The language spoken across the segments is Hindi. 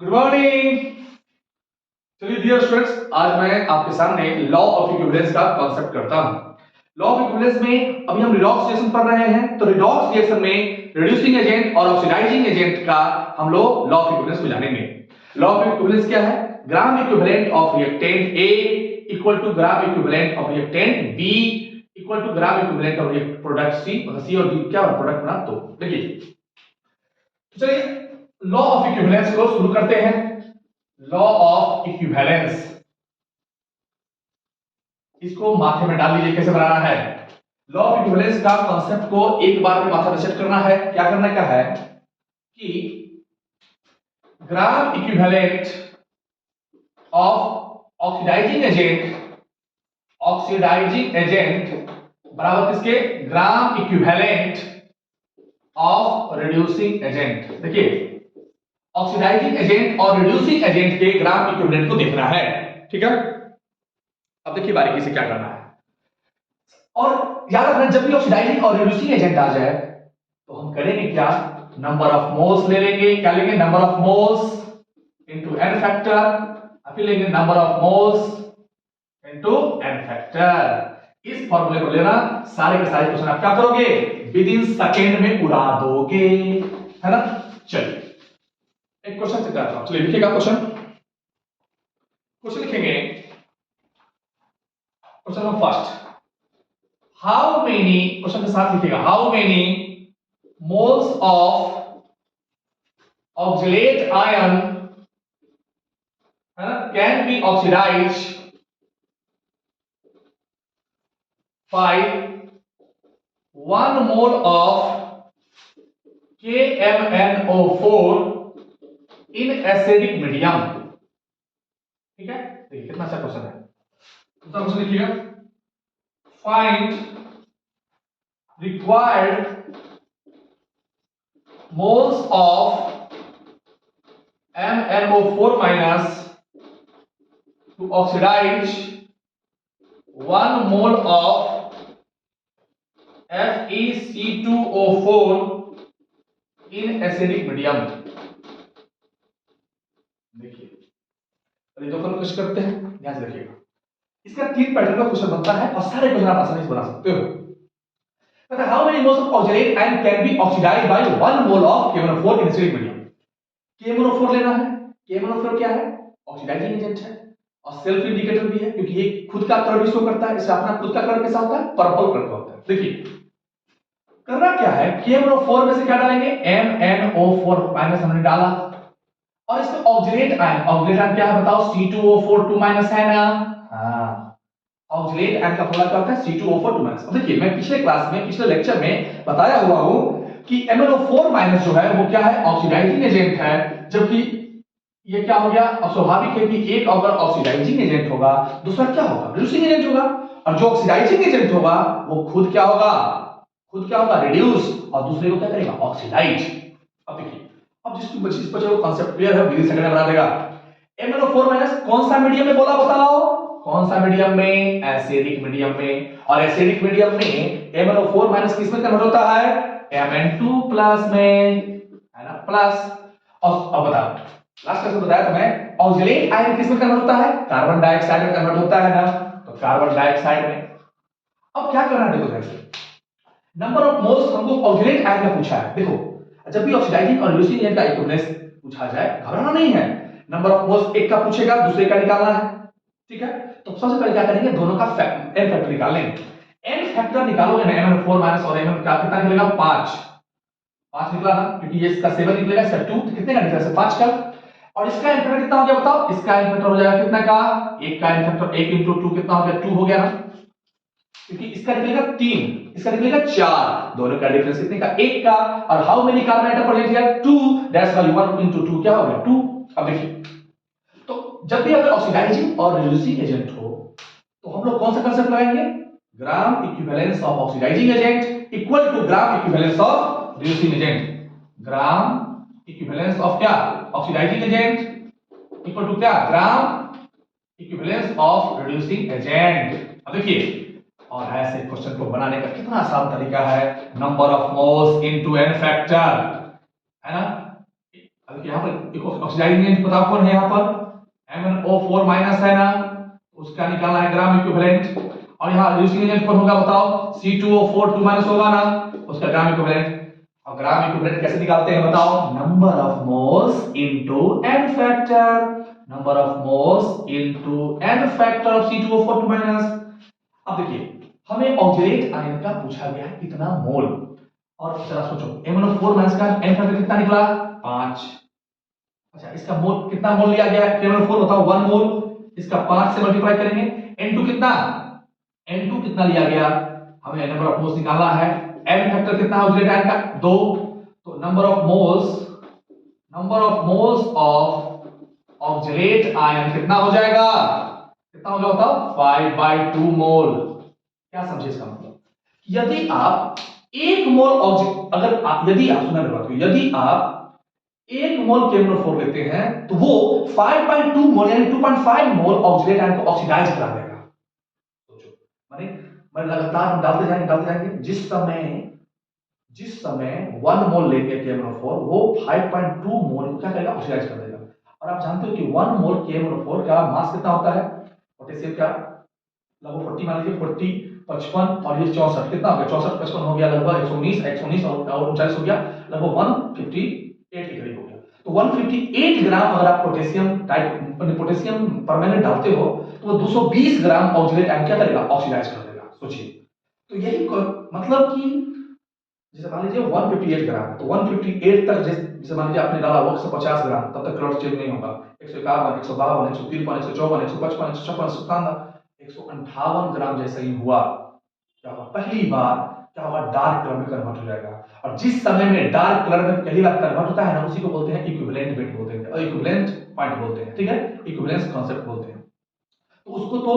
Good morning. चलिए डियर स्टूडेंट्स, आज मैं आपके सामने लॉ ऑफ इक्विवेलेंस का कॉन्सेप्ट करता हूं। लॉ ऑफ इक्विवेलेंस में अभी हम रिडॉक्स रिएक्शन पढ़ रहे हैं, तो रिडॉक्स रिएक्शन में रिड्यूसिंग एजेंट और ऑक्सीडाइजिंग एजेंट का हम लोग लॉ ऑफ इक्विवेलेंस को जानेंगे। लॉ ऑफ इक्विवेलेंस क्या है? Gram equivalent of reactant A equal to gram equivalent of reactant B equal to gram equivalent of product C और D क्या प्रोडक्ट बना। तो देखिए, तो चलिए लॉ ऑफ इक्विवेलेंस को शुरू करते हैं। लॉ ऑफ इक्विवेलेंस, इसको माथे में डाल लीजिए कैसे बनाना है। लॉ ऑफ इक्विवेलेंस का कांसेप्ट को एक बार में माथा में सेट करना है। क्या करना क्या है कि gram equivalent of oxidising agent बराबर किसके? Gram equivalent of reducing agent. देखिए, ऑक्सीडाइजिंग एजेंट और रिड्यूसिंग एजेंट के ग्राम इक्विवेलेंट को देखना है, ठीक है। अब देखिए बारीकी से क्या करना है, और याद रखना जब भी ऑक्सीडाइजिंग और रिड्यूसिंग एजेंट आ जाए तो हम करेंगे क्या? नंबर ऑफ मोल्स ले लेंगे। क्या लेंगे? Number of moles into n factor. फिर लेंगे number of moles into n factor. इस फॉर्मूले को लेना, सारे के सारे क्वेश्चन आप क्या करोगे? विद इन सेकेंड में उड़ा दोगे, है ना। चलिए एक क्वेश्चन से करता हूं। चलिए लिखिएगा क्वेश्चन। क्वेश्चन लिखेंगे, question number first, how many, question के साथ लिखिएगा, how many moles of oxalate ion can be oxidise by 1 mole of KMnO4 in acidic medium. ठीक है, देखिए कितना अच्छा क्वेश्चन है। दूसरा क्वेश्चन लिखिएगा, find required moles of MnO4 minus to oxidize 1 mole of FeC2O4 in acidic medium। देखिए पहले दो कोशिश करते हैं, ध्यान से देखिएगा। इसका 3 पैटर्न का क्वेश्चन बनता है और सारे क्वेश्चन आप आसानी से बना सकते हो। how many moles of oxalate ion can be oxidized by 1 mole of KMnO4 in acidic medium। KMnO4 लेना है। KMnO4 क्या है? ऑक्सीडाइजिंग एजेंट है और सेल्फ इंडिकेटर भी है, क्योंकि ये खुद का कलर भी शो करता है। इससे अपना खुद का कलर कैसा होता है? पर्पल कलर का होता है। देखिए करना क्या है, KMnO4 में से क्या डालेंगे? MnO4 माइनस हमने डाला, और इसमें ऑक्सीडेट आयन क्या है बताओ? C2O4 2 माइनस है ना। हां, ऑक्सीडेट आयन का फॉर्मूला क्या होता है? C2O4 2 minus. देखिए मैं पिछले क्लास में, पिछले लेक्चर में बताया हुआ हूं कि MnO4 माइनस जो है वो क्या है? ऑक्सीडाइजिंग एजेंट है, जबकि ये क्या हो गया? अब स्वाभाविक है कि एक अगर ऑक्सीडाइजिंग एजेंट होगा, दूसरा क्या होगा? रिड्यूसिंग एजेंट होगा, और जो ऑक्सीडाइजिंग एजेंट होगा वो खुद क्या होगा? रिड्यूस, और दूसरे को क्या करेगा? ऑक्सीडाइज। अब देखिए, अब जिसको बच्चे को कांसेप्ट क्लियर है, विद इन सेकंड में बना देगा। MnO4 माइनस कौन सा मीडियम में बोला बताओ? कौन सा मीडियम में? एसिडिक मीडियम में। और एसिडिक मीडियम में MnO4 माइनस किस में कन्वर्ट होता है? Mn2 प्लस में, है ना, प्लस। और अब बताओ, लास्ट क्लास में बताया था मैं, ऑक्सीलेट आयन किस में कन्वर्ट होता है? कार्बन डाइऑक्साइड में कन्वर्ट होता है ना, तो कार्बन डाइऑक्साइड में। अब क्या करना है देखो ध्यान से, नंबर ऑफ मोल्स हमको ऑक्सीलेट आयन का पूछा है। देखो जब भी ऑक्सीडाइजिंग और रिड्यूसिंग एजेंट का इक्विवेलेंस पूछा जाए, घबराना नहीं है। नंबर ऑफ मोल्स एक का पूछेगा, दूसरे का निकालना है, ठीक है। तो सबसे पहले क्या करेंगे? दोनों का n फैक्टर निकाल लेंगे। n फैक्टर निकालोगे ना, MnO4 माइनस और Mn का कितना निकलेगा? 5 निकला ना, क्योंकि ये इसका 7 निकलेगा, इसका 2, तो कितने का निकलेगा? 5 का। और इसका n फैक्टर कितना हो गया बताओ? इसका n फैक्टर हो जाएगा कितना का? 1 का n फैक्टर 1 * 2 कितना हो गया? 2 हो गया ना, क्योंकि इसका निकलेगा 3, इसका निकलेगा 4, दोनों का डिफरेंस कितने का? 1 का। और how many carbon atom present here? 2, that's why 1 * 2 क्या हो गया? 2। अब देखिए, तो जब भी अगर ऑक्सीडाइजिंग और रिड्यूसिंग एजेंट हो तो हम लोग कौन सा कांसेप्ट लगाएंगे? Gram equivalents of oxidising agent equal to gram equivalents of reducing agent. Gram equivalents of क्या? ऑक्सीडाइजिंग एजेंट इक्वल टू क्या? Gram equivalents of reducing agent. अब देखिए, और ऐसे क्वेश्चन को बनाने का कितना आसान तरीका है, number of moles into n factor, है ना। अब यहाँ पर ऑक्सीडाइजिंग एजेंट बताओ कौन है, यहाँ पर MnO4 माइनस है ना, उसका निकालना है ग्राम इक्विवेलेंट। और यहाँ रिड्यूसिंग एजेंट कौन होगा बताओ, C2O4 2 माइनस होगा ना, उसका ग्राम इक्विवेलेंट। और ग्राम इक्विवेलेंट कैसे निकालते हैं बताओ, number of moles into n factor, number of moles into n factor of C2O4 2 minus. अब देखिए हमें ऑक्सीडेट आयन का पूछा गया है कितना मोल, और जरा सोचो MnO4 माइनस का n फैक्टर कितना निकला 5। अच्छा इसका मोल कितना मोल लिया गया है MnO4 बताओ 1 मोल, इसका 5 से मल्टीप्लाई करेंगे। N2 कितना, N2 कितना लिया गया, हमें नंबर ऑफ मोल्स निकालना है। n फैक्टर कितना है ऑक्सीडेट आयन का 2, तो number of moles of oxidate ion कितना हो जाएगा, कितना होगा बताओ 5/2 मोल। क्या समझे इसका मतलब, यदि आप एक मोल यदि आप सुना मेरी बात को, यदि आप एक मोल KMnO4 लेते हैं तो वो 5/2 मोल यानी 2.5 मोल ऑक्सीडेट आयन को ऑक्सीडाइज करा देगा। सोचो माने लगातार हम डालते जाएंगे, जिस समय 1 मोल लेंगे KMnO4 वो 5.2 मोल को क्या करेगा ऑक्सीडाइज कर देगा। और आप जानते हो कि 1 मोल KMnO4 का मास कितना होता है, पोटेशियम का लगभग 40 मान लीजिए 40 55 और ये 64 कितना हो गया 64 55 हो गया लगभग 119 और 39 हो गया लगभग 158 के करीब हो गया। तो 158 ग्राम अगर आप पोटेशियम परमानेंट डालते हो तो वो 220 ग्राम ऑक्सीडेट आयन क्या करेगा ऑक्सीडाइज कर देगा। सोचिए तो यही मतलब कि जैसे मान लीजिए 158 ग्राम, तो 158 तक जैसे मान लीजिए आपने डाला 150 ग्राम, तब तक क्लॉट चेंज नहीं होगा। 151 152 153 154 155 156 157 158 ग्राम जैसे ही हुआ क्या होगा, पहली बार क्या होगा डार्क कलर में कन्वर्ट हो जाएगा। और जिस समय में डार्क कलर में पहली बार कन्वर्ट होता है ना उसी को बोलते हैं इक्विवेलेंट बिट बोलते हैं, और इक्विवेलेंट पॉइंट बोलते हैं, ठीक है, इक्विवेलेंस कांसेप्ट बोलते हैं। तो उसको तो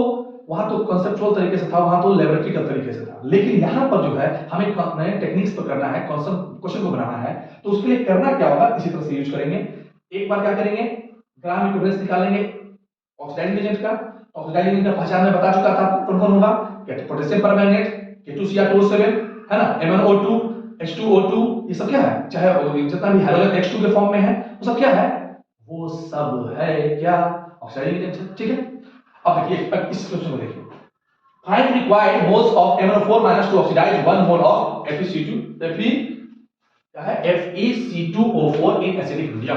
वहां तो कॉन्सेप्चुअल तरीके से था, वहां तो लैबोरेटरी तरीके से था, लेकिन यहां पर जो है हमें नए टेक्निक्स पर करना है, क्वेश्चन को बनाना है, तो उसके लिए करना क्या होगा इसी तरह से यूज करेंगे। एक बार क्या करेंगे ग्राम इक्विवेलेंस निकालेंगे ऑक्सीडाइजिंग एजेंट का। ऑक्सीडाइजिंग एजेंट का पहचान मैं बता चुका था, कौन कौन होगा, पोटेशियम परमैंगनेट K2Cr2O7 है ना, MnO2 H2O2, ये सब क्या है, चाहे जितना भी हाइड्रोजन H2 के फॉर्म में है वो सब क्या है, वो सब है क्या ऑक्सीडाइजिंग एजेंट, ठीक है। अब देखिए इस क्वेश्चन को देखिए, find required moles of MnO4 minus to oxidise 1 mole of क्या है FeC2O4 in acidic medium,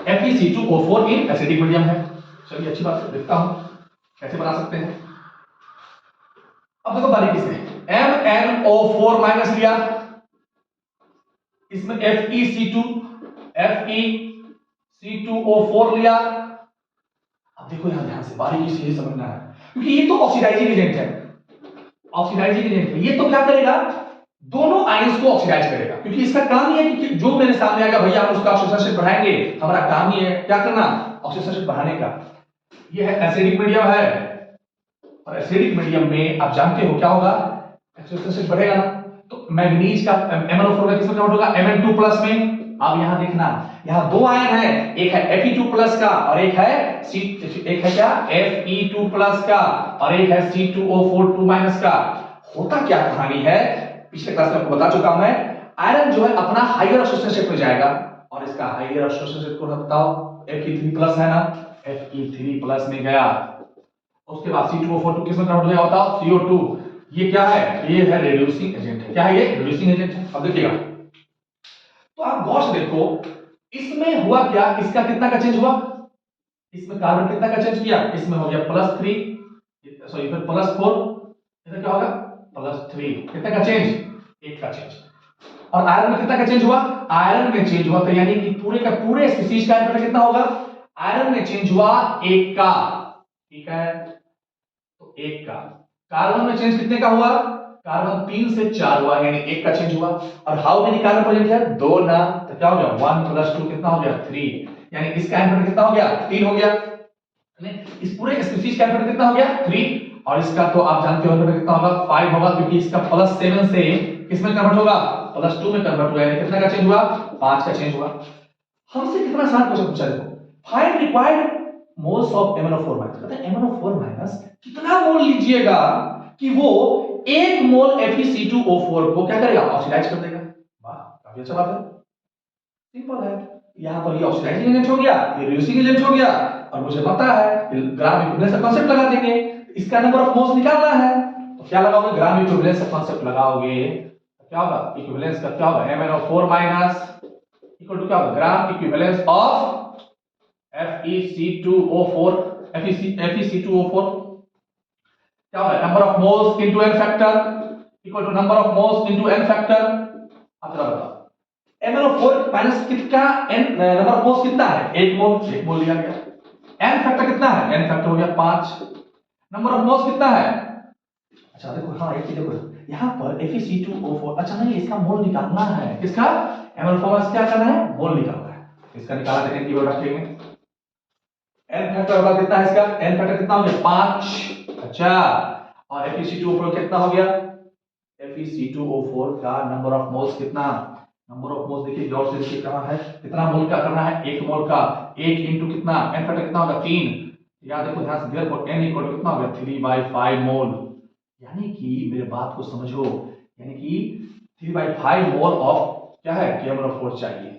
FeC2O4 in acidic medium है। चलिए अच्छी बात है, देखता हूं कैसे बना सकते हैं। अब देखो बारीकी से MnO4 माइनस लिया, इसमें FeC2O4 लिया। अब देखो यहां ध्यान से बारीकी से ये समझना है, क्योंकि ये तो ऑक्सीडाइजिंग एजेंट है, ये तो क्या करेगा दोनों आयंस को ऑक्सीडाइज करेगा, क्योंकि इसका काम ही है कि जो मेरे सामने आएगा भैया हम उसका ऑक्सीडेशन बढ़ाएंगे, हमारा काम ही है क्या करना ऑक्सीडेशन बढ़ाने का। ये है एसिडिक मीडियम है, और एसिडिक मीडियम में आप जानते हो क्या होगा ऑक्सीडेशन बढ़ेगा ना, तो मैंगनीज का MnO4 का किसमें कन्वर्ट होगा Mn2+ में। अब यहां देखना यहां दो आयन है, एक है Fe2+ का और एक है क्या Fe2+ का, और एक है C2O4 2- का। होता क्या कहानी है पिछले क्लास में आपको बता चुका हूं मैं, आयरन जो है अपना हायर ऑक्सीडेशन स्टेट में जाएगा, और इसका हायर ऑक्सीडेशन स्टेट कौन बताओ Fe3+ है ना, Fe3+ में गया, उसके बाद C2O4 किसमें कन्वर्ट हो जाएगा बताओ CO2। ये क्या है, ये है रिड्यूसिंग एजेंट है, क्या है ये रिड्यूसिंग एजेंट है। अब देखिएगा तो आप गौर से देखो इसमें हुआ क्या, इसका कितना का चेंज हुआ, इसमें कार्बन कितना का चेंज किया, इसमें हो गया +3 सॉरी फिर +4, इधर क्या होगा +3, कितना का चेंज 1 का चेंज। और आयरन में कितना का चेंज हुआ, आयरन में चेंज हुआ तो यानी कि पूरे का पूरे स्पीशीज का एटॉमिक कितना होगा, आयरन में चेंज हुआ 1 का, ठीक है, तो 1 का। कार्बन में चेंज कितने का हुआ, कार्बन 3 से 4 हुआ यानी 1 का चेंज हुआ। और हाउ मेनी कार्बन प्रेजेंट है 2 ना, तो क्या हो गया 1 + 2 कितना हो गया 3, यानी इसका एटॉमिक कितना हो गया 3 हो गया, इस पूरे स्पीशीज का एटॉमिक कितना हो गया 3, और इसका तो आप जानते हो एटॉमिक कितना होगा 5 होगा, क्योंकि इसका +7 से किसमें कन्वर्ट होगा +2 में कन्वर्ट हुआ, यानी कितना का चेंज हुआ 5 का चेंज हुआ। हमसे कितना आसान क्वेश्चन पूछा देखो, find required moles of MnO4 minus, कहते हैं MnO4 माइनस कितना मोल लीजिएगा कि वो 1 मोल FeC2O4 को क्या करेगा ऑक्सीडाइज कर देगा। वाह काफी अच्छा बात है, सिंपल है। यहाँ पर ये ऑक्सीडाइजिंग एजेंट हो गया, ये रिड्यूसिंग एजेंट हो गया, और मुझे पता है ग्राम इक्विवेलेंस का कांसेप्ट लगा देंगे। इसका नंबर ऑफ मोल्स निकालना है, तो क्या लगाओगे? ग्राम इक्विवेलेंस का कांसेप्ट लगाओगे, तो क्या होगा? इक्विवेलेंस का क्या होगा? MnO4 माइनस इक्वल टू क्या होगा? ग्राम इक्विवेलेंस ऑफ FeC2O4, FeC2O4 क्या होगा? Number of moles into n factor equal to number of moles into n factor. अब जरा बताओ MnO4 माइनस कितना n नंबर ऑफ मोल्स कितना है? 1 मोल लिया गया। n फैक्टर कितना है? n फैक्टर हो गया 5। नंबर ऑफ मोल्स कितना है? अच्छा देखो, हाँ एक चीज देखो, यहाँ पर FeC2O4, अच्छा नहीं इसका मोल निकालना है। किसका? MnO4 क्या करना है? मोल निकालना है। इसका निकाला देखें की बार रखेंगे। n फैक्टर होगा कितना है इसका? n फैक्टर कितना हो गया? 5। अच्छा, और FeC2O4 कितना हो गया? FeC2O4 का नंबर ऑफ मोल्स कितना? नंबर ऑफ मोल्स देखिए गौर से देखिए कहां है, कितना मोल का करना है? 1 मोल का। 1 इंटू कितना? n फैक्टर कितना होगा? 3। याद देखो ध्यान से, देयरफॉर n इक्वल टू कितना होगा? 3/5 मोल। यानी कि मेरे बात को समझो, यानी कि 3/5 मोल ऑफ क्या है? KMnO4 चाहिए।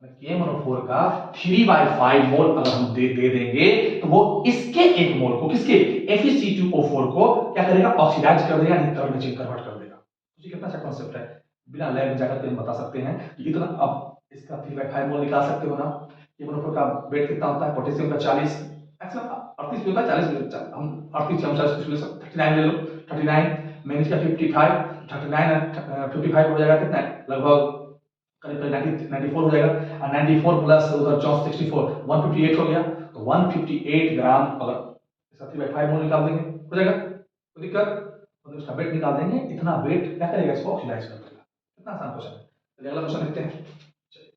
KMnO4 का 3/5 मोल अगर हम दे देंगे तो वो इसके 1 मोल को, किसके? FeC2O4 को क्या करेगा? ऑक्सीडाइज कर देगा, यानी कन्वर्ट कर देगा। तो कितना अच्छा कांसेप्ट है, बिना लैब में जाकर के हम बता सकते हैं कि इतना। अब इसका 3/5 मोल निकाल सकते हो ना। KMnO4 का वेट कितना होता है? पोटेशियम का 40, एक्चुअली 38 भी होता है, 40 भी होता है। हम 38 हम 40 ले सकते, 39 ले लो, 39। मैग्नीज का 55, 39 और 55 हो जाएगा कितना? लगभग करीब 94 हो जाएगा। और 94 प्लस उधर 64, 158 हो गया। तो 158 ग्राम अगर इसका 3/5 मोल निकाल देंगे हो जाएगा, कोई दिक्कत? तो उसका वेट निकाल देंगे, इतना वेट क्या करेगा? इसको ऑक्सीडाइज कर देगा। कितना आसान क्वेश्चन है। चलिए अगला क्वेश्चन देखते हैं। चलिए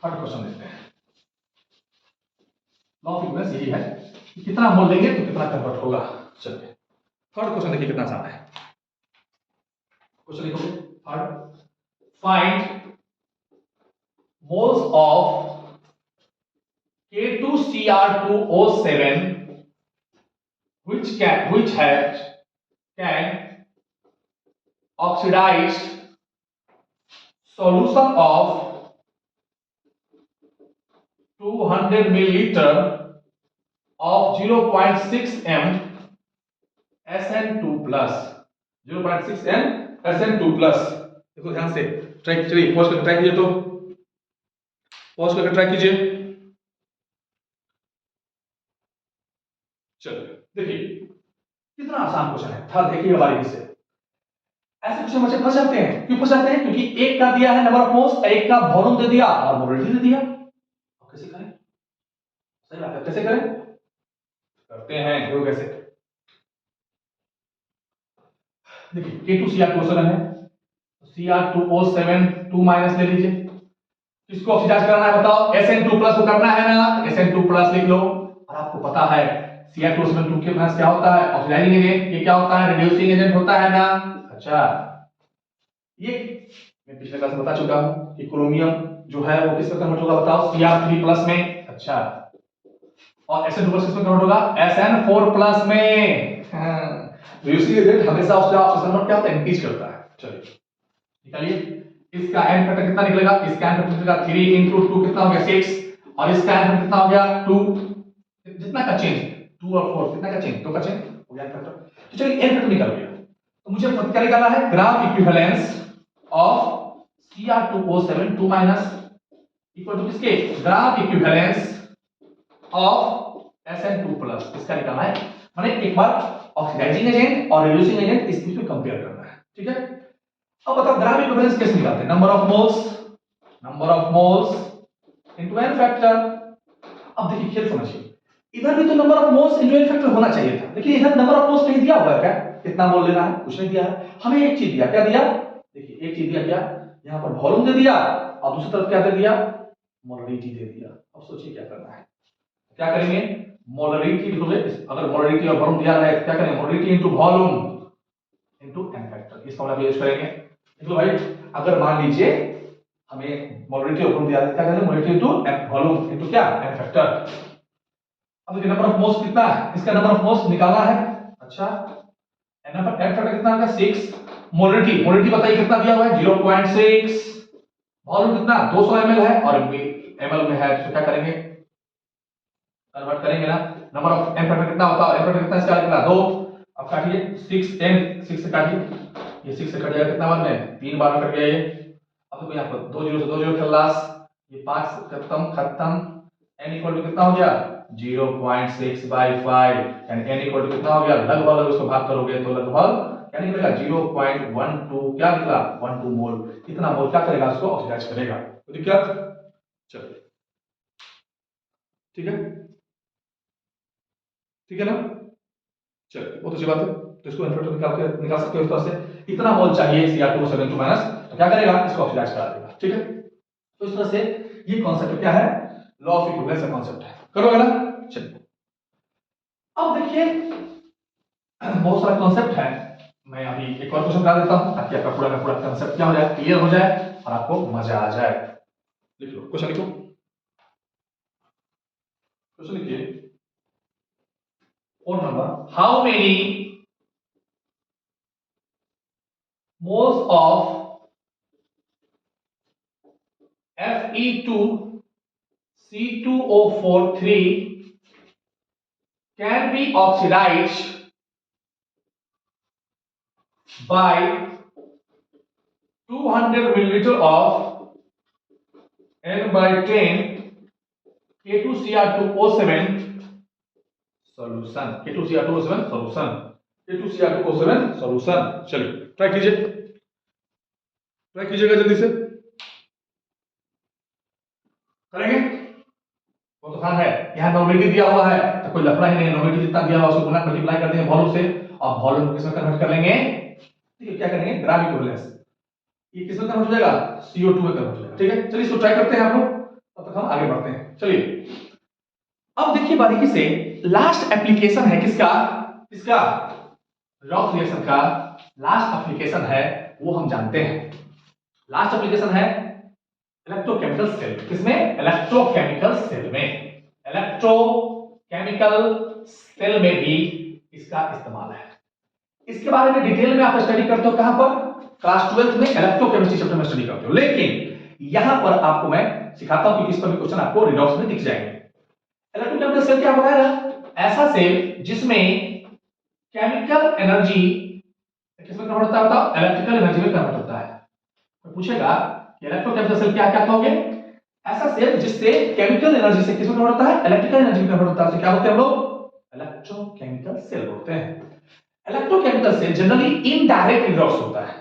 थर्ड क्वेश्चन देखते हैं। लॉ ऑफ इक्विवेलेंस यही है कि कितना मोल लेंगे तो कितना कन्वर्ट होगा। चलिए थर्ड क्वेश्चन देखिए कितना आसान है। क्वेश्चन लिखोगे third, find moles of K2Cr2O7 which can oxidize solution of 200 milliliter of 0.6 m SN2 plus 0.6 m SN2 plus। देखो ध्यान से ट्राई, चलिए पॉज करके ट्राई कीजिए, तो पॉज करके ट्राई कीजिए। चलिए देखिए कितना आसान क्वेश्चन है। था देखिए बारीकी से। ऐसे क्वेश्चन बच्चे फंस जाते हैं। क्यों फंस जाते हैं? क्योंकि एक का दिया है नंबर ऑफ मोल्स, एक का वॉल्यूम दे दिया और मोलरिटी दे दिया। अब कैसे करें? सही बात है, कैसे करें? करते हैं, देखो कैसे। देखिए K2Cr2O7 है, Cr2O7 2 माइनस ले लीजिए। किसको ऑक्सीडाइज करना है बताओ? Sn2 प्लस को करना है ना, Sn2 प्लस लिख लो। और आपको पता है Cr2O7 के प्लस क्या होता है? Oxidising agent. ये क्या होता है? रिड्यूसिंग एजेंट होता है ना। अच्छा, ये मैं पिछले क्लास में बता चुका हूं कि क्रोमियम जो है वो किस में कन्वर्ट होगा बताओ? Cr3 प्लस में। अच्छा, और Sn2 प्लस किस में कन्वर्ट होगा? Sn4 प्लस में। रिड्यूसिंग एजेंट हमेशा उसका ऑक्सीजन क्या होता है? इंक्रीज करता है। चलिए निकालिए, इसका n फैक्टर कितना निकलेगा? इसका n फैक्टर निकलेगा 3 into 2 कितना हो गया? 6, और इसका n फैक्टर कितना हो गया? 2। जितना का चेंज 2 और 4 कितना का चेंज? 2 का चेंज हो गया फैक्टर। तो चलिए n फैक्टर निकल गया, तो मुझे क्या निकालना है? Gram equivalents of Cr2O7 2 minus equal to किसके? Gram equivalents of Sn2 plus. इसका निकालना है, माने एक बार ऑक्सीडाइजिंग एजेंट और रिड्यूसिंग एजेंट इस बीच में कंपेयर करना है। ठीक है, अब बताओ ग्राम इक्विवेलेंस कैसे निकालते हैं? Number of moles into n factor. अब देखिए खेल समझिए, इधर भी तो number of moles into n factor होना चाहिए था, लेकिन इधर नंबर ऑफ मोल्स नहीं दिया हुआ है। क्या कितना मोल लेना है? कुछ नहीं दिया है। हमें एक चीज दिया, क्या दिया? देखिए एक चीज दिया, क्या? यहां पर वॉल्यूम दे दिया और दूसरी तरफ क्या दे दिया? मोलरिटी दे दिया। अब सोचिए क्या करना है, क्या करेंगे? मोलरिटी लिखोगे, अगर मोलरिटी और वॉल्यूम दिया है तो क्या करेंगे? Molarity into volume into n factor, इस फॉर्मूला को यूज करेंगे। देखो भाई, अगर मान लीजिए हमें मोलरिटी और वॉल्यूम दिया है, क्या करेंगे? मोलरिटी इनटू वॉल्यूम इनटू क्या? n factor. अब देखिए नंबर ऑफ मोल्स कितना है? इसका नंबर ऑफ मोल्स निकालना है। अच्छा, n फैक्टर कितना है? 6। मोलरिटी बताइए कितना दिया हुआ है? 0.6। वॉल्यूम कितना 200 ml है और ml में है, तो क्या करेंगे कन्वर्ट करेंगे ना। नंबर ऑफ एम फैक्टर कितना होता है, एम फैक्टर कितना इसका निकला 2। अब काटिए 6 10 6 से काटिए, ये 6 से कट जाएगा कितना बार में 3 बार में कट गया ये। अब देखो यहाँ पर 2 0 से 2 0 खल्लास, ये 5 खत्म खत्म, n इक्वल टू कितना हो गया 0.6/5, यानी n इक्वल टू कितना हो गया लगभग, अगर इसको भाग करोगे तो लगभग क्या निकलेगा 0.12, क्या निकला 12 मोल। इतना मोल क्या करेगा उसको ऑक्सीडाइज करेगा। तो दिक्कत चलिए ठीक है, ठीक है ना। चलिए बहुत अच्छी बात है, तो इसको इन्फिनिटी निकाल सकते हो इस तरह से। इतना मोल चाहिए Cr2SO2 माइनस, तो क्या करेगा इसको ऑक्सीडाइज करा देगा। ठीक है, तो इस तरह से ये कॉन्सेप्ट क्या है, लॉ ऑफ इक्विवेलेंस का कॉन्सेप्ट है। करोगे ना। चलिए अब देखिए बहुत सारा कॉन्सेप्ट है, मैं अभी एक और क्वेश्चन करा देता हूं ताकि आपका पूरा का पूरा कॉन्सेप्ट क्या हो जाए, क्लियर हो जाए और आपको मजा आ जाए। लिख लो क्वेश्चन, लिखो क्वेश्चन लिखिए। Four number, how many moles of Fe2C2O4 can be oxidized by 200 milliliter of N/10 K2Cr2O7 solution, K2Cr2O7 solution, K2Cr2O7 solution। चलिए ट्राई कीजिए, ट्राई कीजिएगा जल्दी से, करेंगे। वो तो खान है, यहाँ नॉर्मेलिटी दिया हुआ है तो कोई लफड़ा ही नहीं, नॉर्मेलिटी जितना दिया हुआ उसको गुना मल्टीप्लाई कर देंगे वॉल्यूम से, और वॉल्यूम किसमें कन्वर्ट कर लेंगे, ठीक है क्या करेंगे ग्राम इक्विवेलेंस, ये किसमें कन्वर्ट हो जाएगा CO2 में कन्वर्ट हो जाएगा। ठीक है चलिए इसको ट्राई करते हैं हम लोग, तब तक हम आगे बढ़ते हैं। चलिए अब देखिए बारीकी से, लास्ट एप्लीकेशन है किसका, इसका रॉक रिएक्शन का लास्ट एप्लीकेशन है वो हम जानते हैं। लास्ट एप्लीकेशन है इलेक्ट्रोकेमिकल सेल, किसमें इलेक्ट्रोकेमिकल सेल में, इलेक्ट्रोकेमिकल सेल में भी इसका इस्तेमाल है। इसके बारे में डिटेल में आप स्टडी करते हो कहां पर, क्लास 12th में इलेक्ट्रोकेमिस्ट्री चैप्टर में स्टडी करते हो, लेकिन यहां पर आपको मैं सिखाता हूं कि किस पर भी क्वेश्चन आपको रिडॉक्स में दिख जाएंगे। इलेक्ट्रोकेमिकल सेल क्या होता है, ऐसा सेल जिसमें केमिकल एनर्जी किसमें कन्वर्ट होता है, इलेक्ट्रिकल एनर्जी में कन्वर्ट होता है। तो पूछेगा कि इलेक्ट्रोकेमिकल सेल क्या क्या कहोगे, ऐसा सेल जिससे केमिकल एनर्जी से किसमें कन्वर्ट होता है, इलेक्ट्रिकल एनर्जी में कन्वर्ट होता है, क्या बोलते हैं हम लोग इलेक्ट्रोकेमिकल सेल बोलते हैं। Electrochemical cell generally indirect redox होता है।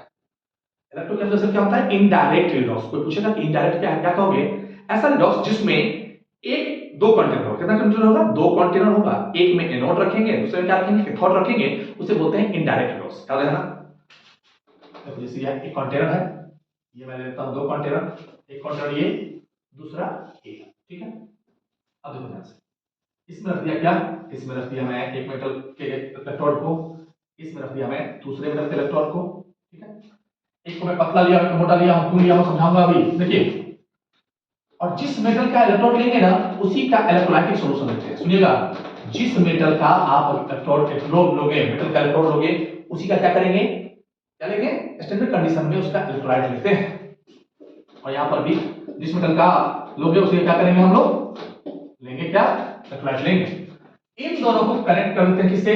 इलेक्ट्रोकेमिकल सेल क्या होता है, इनडायरेक्ट रिडॉक्स। कोई पूछेगा कि इनडायरेक्ट क्या है, क्या कहोगे, ऐसा रिडॉक्स जिसमें एक दो कंटेनर होगा, कितना कंटेनर होगा, दो कंटेनर होगा, एक में एनोड रखेंगे दूसरे में क्या रखेंगे कैथोड रखेंगे, उसे बोलते हैं इनडायरेक्ट रिडॉक्स। याद है ना, देखो जैसे ये एक कंटेनर है, ये मैं लेता हूं दो कंटेनर, एक कंटेनर ये दूसरा ये, ठीक है। अब देखो ध्यान से, इसमें रख दिया क्या, इसमें रख दिया मैं एक मेटल के इलेक्ट्रोड को, इसमें रख दिया मैं दूसरे मेटल के इलेक्ट्रोड को, ठीक है। एक को मैं पतला लिया, एक को मोटा लिया हूं, क्यों लिया हूं समझाऊंगा अभी, देखिए। और जिस मेटल का इलेक्ट्रोड लेंगे ना उसी का इलेक्ट्रोलाइटिक सॉल्यूशन लेते हैं, सुनिएगा, जिस मेटल का आप इलेक्ट्रोड लोगे, मेटल का इलेक्ट्रोड लोगे, उसी का क्या करेंगे, क्या लेंगे, स्टैंडर्ड कंडीशन में उसका इलेक्ट्रोलाइट लेते हैं। और यहां पर भी जिस मेटल का लोगे उसे क्या करेंगे हम लोग, लेंगे क्या, इलेक्ट्रोलाइट लेंगे। इन दोनों को कनेक्ट कर देते हैं किससे,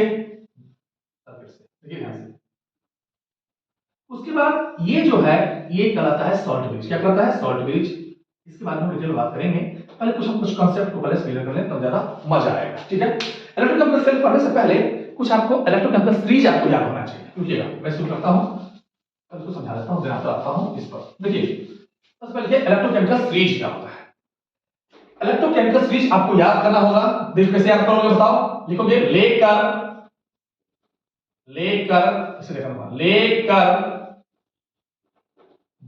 सर्किट से, देखिए ध्यान से। उसके बाद ये जो है ये कहलाता है सॉल्ट ब्रिज, क्या कहलाता है, सॉल्ट ब्रिज। इसके बारे में डिटेल बात करेंगे, पहले कुछ कांसेप्ट को पहले क्लियर कर लें तब ज्यादा मजा आएगा, ठीक है। इलेक्ट्रोकेमिकल सेल पढ़ने से पहले कुछ आपको इलेक्ट्रोकेमिकल सीरीज आपको याद होना चाहिए, क्योंकि मैं शुरू करता हूं, अब इसको समझा देता हूं, फिर आता हूं इस पर। देखिए सबसे पहले इलेक्ट्रोकेमिकल सीरीज क्या होता है। इलेक्ट्रोकेमिकल सीरीज आपको याद करना होगा, देखो कैसे याद करोगे बताओ, लिखोगे लेकर इसे लिखना, लेकर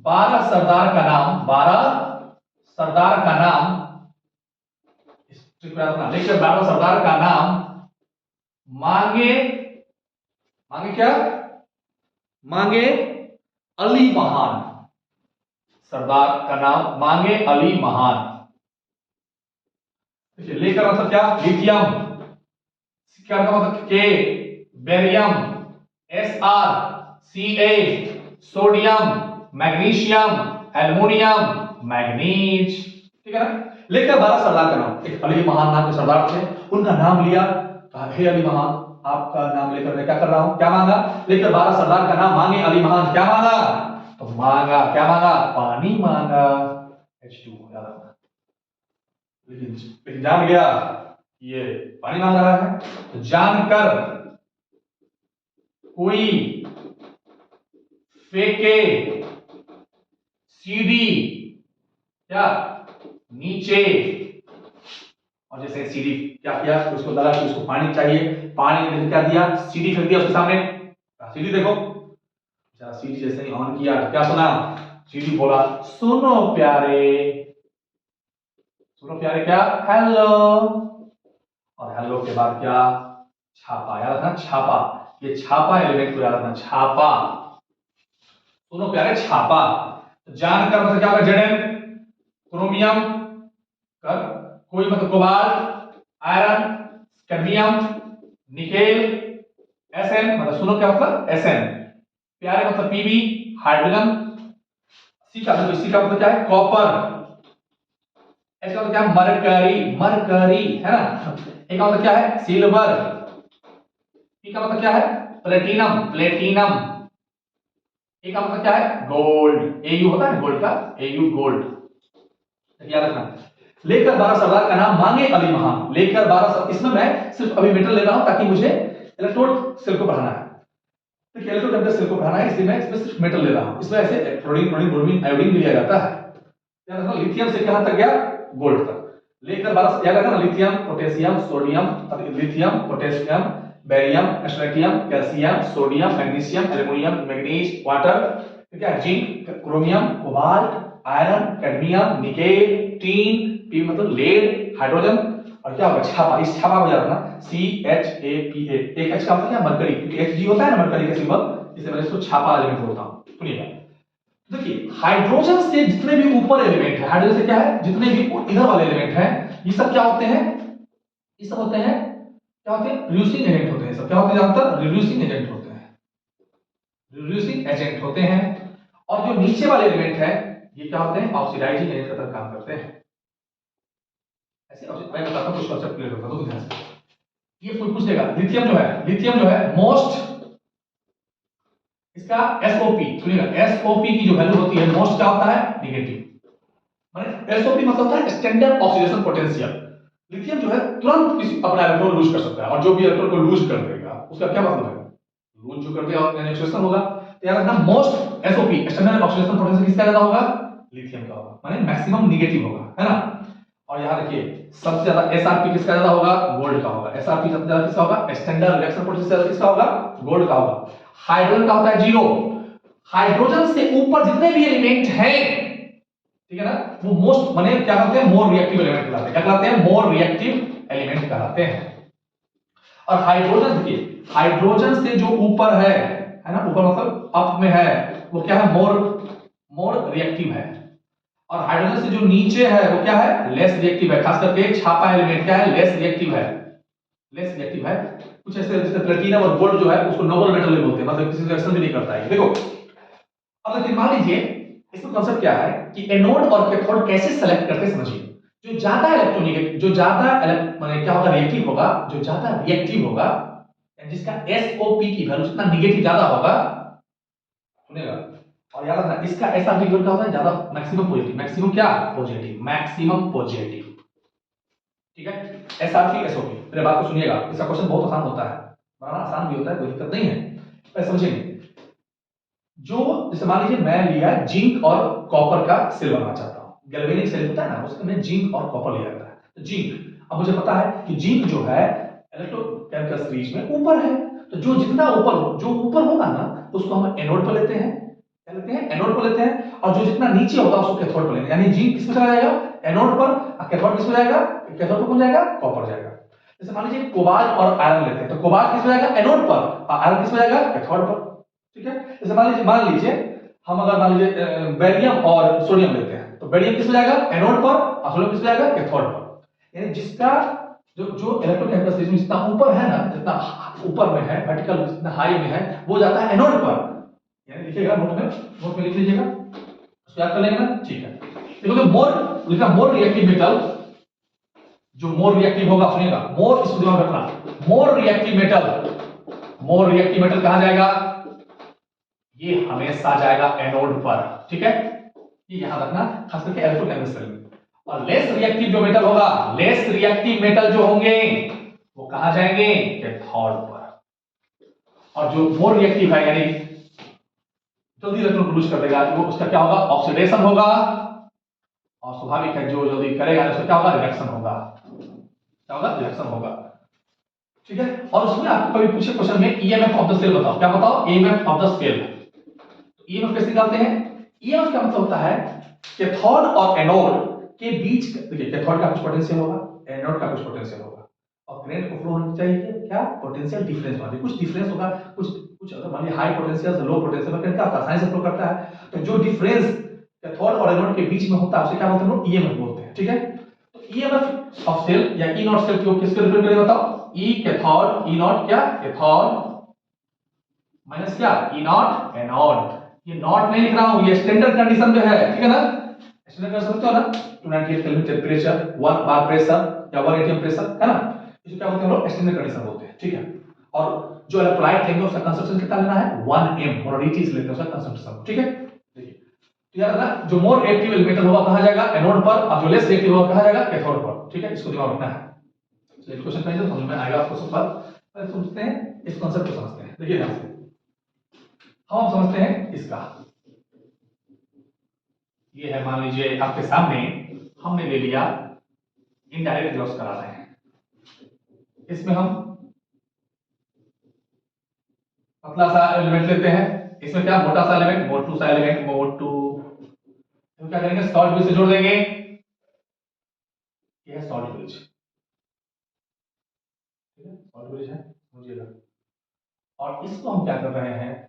12 सरदार का नाम, 12 सरदार का नाम, लेकर 12 सरदार का नाम, मांगे क्या, मांगे अली महान, सरदार का नाम मांगे अली महान। देखिए लेकर मतलब क्या, लिथियम, क्या मतलब के, barium, SR, Ca, sodium, magnesium, aluminium, manganese, ठीक है ना। लेकर 12 सरदार का नाम, एक अली महान नाम के सरदार थे, उनका नाम लिया, कहा हे अली महान आपका नाम लेकर मैं क्या कर रहा हूं, क्या मांगा, लेकर 12 सरदार का नाम मांगे अली महान, क्या मांगा, तो मांगा, क्या मांगा, पानी मांगा, H2O, याद रखना। लेकिन जान गया ये पानी मांग रहा है, तो जानकर कोई फेंके सीढ़ी क्या नीचे, और जैसे सीढ़ी क्या किया, उसको लगा कि उसको पानी चाहिए, पानी ने क्या दिया, सीढ़ी फेंक दिया उसके सामने, सीढ़ी देखो, सीढ़ी जैसे ही ऑन किया क्या सुना, सीढ़ी बोला सुनो प्यारे, सुनो प्यारे क्या, हेलो, और हेलो के बाद क्या, छापा, याद रखना छापा, ये छापा एलिमेंट को याद रखना, छापा, सुनो प्यारे छापा, जानकर मतलब क्या होगा, जेडएन, क्रोमियम कर, कोई मतलब cobalt, iron, cadmium, nickel, S N मतलब सुनो क्या मतलब एसएन, प्यारे मतलब पीबी, हाइड्रोजन, सी का मतलब क्या है, कॉपर, एच का मतलब क्या है, मरकरी, मरकरी है ना, ए का मतलब क्या है, सिल्वर, पी का मतलब क्या है, प्लेटिनम, प्लेटिनम, ए का मतलब क्या है, गोल्ड, एयू होता है ना गोल्ड का, एयू गोल्ड, याद रखना। लेकर 12 सरदार का नाम मांगे अली महान, लेकर 12, इसमें मैं सिर्फ अभी मेटल ले रहा हूं ताकि मुझे इलेक्ट्रोड सेल को बढ़ाना है, तो इलेक्ट्रोड टेम्परेचर सेल को बढ़ाना है, इसलिए मैं इसमें सिर्फ मेटल ले रहा हूं, इसमें ऐसे क्लोरीन, ब्रोमीन, आयोडीन भी लिया जाता है, याद रखना। लिथियम से कहां तक गया, गोल्ड तक, लेकर 12, याद रखना lithium, potassium, sodium, lithium, potassium, barium, strontium, calcium, sodium, magnesium, aluminium, manganese, water, ठीक है, zinc, chromium, cobalt, iron, cadmium, nickel, tin, P मतलब लेड, हाइड्रोजन, और क्या होगा, छापा, इस छापा को याद रखना, CHAPA, एक H का मतलब क्या, मरकरी, क्योंकि Hg होता है ना मरकरी का सिंबल, इसलिए मैं इसको छापा एलिमेंट बोलता हूं। सुनिएगा, देखिए हाइड्रोजन से जितने भी ऊपर एलिमेंट है, हाइड्रोजन से क्या है, जितने भी इधर वाले एलिमेंट हैं, ये सब क्या होते हैं, ये सब होते हैं क्या होते हैं, रिड्यूसिंग एजेंट होते हैं, सब क्या होते हैं, ज्यादातर रिड्यूसिंग एजेंट होते हैं, रिड्यूसिंग एजेंट होते हैं, और जो नीचे वाले एलिमेंट है ये क्या होते हैं, ऑक्सीडाइजिंग एजेंट का तरह काम करते हैं, ऐसे मैं बताता हूं कुछ कांसेप्ट क्लियर होगा तो ध्यान से, ये कोई पूछेगा, लिथियम जो है मोस्ट, इसका एसओपी सुनिएगा, एसओपी की जो वैल्यू होती है मोस्ट क्या होता है, नेगेटिव, माने एसओपी मतलब होता है स्टैंडर्ड ऑक्सीडेशन पोटेंशियल, लिथियम जो है तुरंत किसी अपना इलेक्ट्रॉन लूज कर सकता है, और जो भी इलेक्ट्रॉन को लूज कर देगा उसका क्या मतलब है, लूज जो कर दिया यानी ऑक्सीडेशन होगा, तो याद रखना most SOP standard oxidation potential किसका ज्यादा होगा, लिथियम का होगा, माने मैक्सिमम नेगेटिव होगा, है ना। और यहां देखिए सबसे ज्यादा एसआरपी किसका ज्यादा होगा, गोल्ड का होगा, एसआरपी सबसे ज्यादा किसका होगा, स्टैंडर्ड रिएक्शन पोटेंशियल किसका होगा, गोल्ड का होगा। हाइड्रोजन का होता है जीरो, हाइड्रोजन से ऊपर जितने भी एलिमेंट हैं, ठीक है ना, वो मोस्ट माने क्या कहते हैं, मोर रिएक्टिव एलिमेंट कहलाते हैं, क्या कहलाते हैं, मोर रिएक्टिव एलिमेंट कहलाते हैं। और हाइड्रोजन देखिए, हाइड्रोजन से जो ऊपर है ना, ऊपर मतलब अप में है, वो क्या है, मोर रिएक्टिव है, और हाइड्रोजन से जो नीचे है वो क्या है, लेस रिएक्टिव है, खास करके छापा एलिमेंट क्या है, लेस रिएक्टिव है, लेस रिएक्टिव है। कुछ ऐसे जैसे प्लेटिनम और गोल्ड जो है उसको नोबल मेटल भी बोलते हैं, मतलब किसी रिएक्शन भी नहीं करता है। देखो अब लेकिन मान लीजिए इसमें कांसेप्ट क्या है कि एनोड और कैथोड कैसे सेलेक्ट करते हैं, समझिए, जो ज्यादा इलेक्ट्रोनिक, जो ज्यादा माने क्या होगा, रिएक्टिव होगा, जो ज्यादा रिएक्टिव होगा, जिसका एसओपी की वैल्यू जितना नेगेटिव ज्यादा होगा, सुनेगा, और याद रखना इसका ऐसा फिगर क्या होता है, ज्यादा मैक्सिमम पॉजिटिव, मैक्सिमम क्या पॉजिटिव, मैक्सिमम पॉजिटिव, ठीक है, एसआरपी एसओपी। मेरे बात को सुनिएगा, इसका क्वेश्चन बहुत आसान होता है, बड़ा आसान भी होता है, कोई दिक्कत नहीं है, पर समझिए, जो जैसे मान लीजिए मैं लिया जिंक और कॉपर का सेल बनाना चाहता हूं, गैल्वेनिक सेल होता है ना, उसमें जिंक और कॉपर लिया जाता है, तो जिंक, अब मुझे पता है कि जिंक जो है इलेक्ट्रोकेमिकल सीरीज में ऊपर है, तो जो जितना ऊपर हो, जो ऊपर होगा ना उसको हम एनोड पर लेते हैं, क्या लेते हैं, एनोड पर लेते हैं, और जो जितना नीचे होगा उसको कैथोड पर लेते हैं, यानी जिंक किसमें चला जाएगा, एनोड पर, और कैथोड किसमें जाएगा, कैथोड पर कौन जाएगा, कॉपर जाएगा। जैसे मान लीजिए कोबाल्ट और आयरन लेते हैं, तो कोबाल्ट किसमें जाएगा, एनोड पर, और आयरन किसमें जाएगा, कैथोड पर, ठीक है। जैसे मान लीजिए हम अगर मान लीजिए बेरियम और सोडियम लेते हैं, तो बेरियम किसमें जाएगा, एनोड पर, और सोडियम किसमें जाएगा, कैथोड पर, यानी जिसका जो इलेक्ट्रोकेमिकल सिस्टम जितना ऊपर है ना, जितना ऊपर में है वर्टिकल, जितना हाई में है, वो जाता है एनोड पर, यानी लिखिएगा नोट में लिख लीजिएगा, उसको याद कर लेंगे ना, ठीक है। देखोगे मोर रिएक्टिव मेटल, जो मोर रिएक्टिव होगा, सुनिएगा, मोर, इसको दिमाग में रखना, मोर रिएक्टिव मेटल कहां जाएगा, ये हमेशा जाएगा एनोड पर, ठीक है, ये यहां रखना, खास करके इलेक्ट्रोकेमिकल सेल में। और लेस रिएक्टिव जो मेटल होगा, लेस रिएक्टिव मेटल जो होंगे वो कहां जाएंगे, कैथोड पर। और जो मोर रिएक्टिव है, यानी जल्दी इलेक्ट्रॉन प्रोड्यूस कर देगा, वो उसका क्या होगा, ऑक्सीडेशन होगा, और स्वाभाविक है जो जल्दी करेगा उसका क्या होगा, रिडक्शन होगा, क्या होगा, रिडक्शन होगा, ठीक है। और उसमें आपको कभी पूछे क्वेश्चन में ईएमएफ ऑफ द सेल बताओ, क्या बताओ, EMF of the cell. EMF कैसे निकालते हैं, ईएमएफ का मतलब होता है कैथोड और एनोड के बीच, देखिए कैथोड का कुछ पोटेंशियल होगा, एनोड का कुछ पोटेंशियल होगा, और करंट को फ्लो होना चाहिए, क्या, पोटेंशियल डिफरेंस होगा, कुछ डिफरेंस होगा, कुछ अगर मान लीजिए हाई पोटेंशियल से लो पोटेंशियल में क्या होता है, आसानी से फ्लो करता है, तो जो डिफरेंस कैथोड और एनोड के बीच में होता है उसे क्या बोलते हैं, हम लोग ईएमएफ बोलते हैं, ठीक है। तो ईएमएफ ऑफ सेल या ई नॉट सेल को किसके रिप्रेजेंट करेगा, बताओ, ई कैथोड, ई नॉट क्या, कैथोड, माइनस क्या, ई नॉट एनोड। ये नॉट नहीं लिख रहा हूं, ये स्टैंडर्ड कंडीशन में है, ठीक है ना, स्टैंडर्ड कर सकते हो ना, 298 केल्विन टेंपरेचर, 1 बार प्रेशर या 1 एटीएम प्रेशर, है ना, इसे क्या बोलते हैं हम लोग, स्टैंडर्ड कंडीशन बोलते हैं, ठीक है। और जो इलेक्ट्रोलाइट लेंगे उसका कंसंट्रेशन कितना लेना है, 1 m, मोलरिटी से लेते हैं उसका कंसंट्रेशन, ठीक है। देखिए तो याद रखना, जो मोर रिएक्टिव मेटल होगा कहां जाएगा, एनोड पर, और जो लेस रिएक्टिव होगा कहां जाएगा, कैथोड पर, ठीक है, इसको दिमाग रखना है। चलिए क्वेश्चन करेंगे तो समझ में आएगा आपको सब बात। पहले समझते हैं इस कांसेप्ट को, समझते हैं, देखिए यहां से हम समझते हैं इसका, ये है, मान लीजिए आपके सामने हमने ले लिया इनडायरेक्ट लॉस करा रहे हैं, इसमें हम पतला सा एलिमेंट लेते हैं, इसमें क्या, मोटा सा एलिमेंट, मोटू सा एलिमेंट, मोटू, तो क्या करेंगे, सॉल्ट ब्रिज से जोड़ देंगे, ये है सॉल्ट ब्रिज, ठीक है, सॉल्ट ब्रिज है, समझिएगा। और इसको हम क्या कर रहे हैं,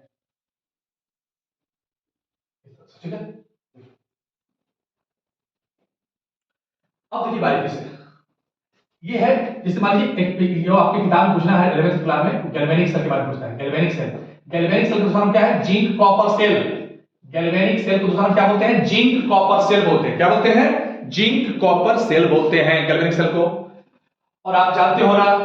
ठीक है। अब देखिए बारीकी से, ये है, जैसे मान लीजिए एक जो आपकी किताब में पूछना है 11th क्लास में, गैल्वेनिक सेल के बारे में पूछता है, गैल्वेनिक सेल, गैल्वेनिक सेल का दूसरा नाम क्या है, zinc copper cell, galvanic cell को दूसरा नाम क्या बोलते हैं, जिंक कॉपर सेल बोलते हैं, क्या बोलते हैं, जिंक कॉपर सेल बोलते हैं गैल्वेनिक सेल को। और आप जानते हो ना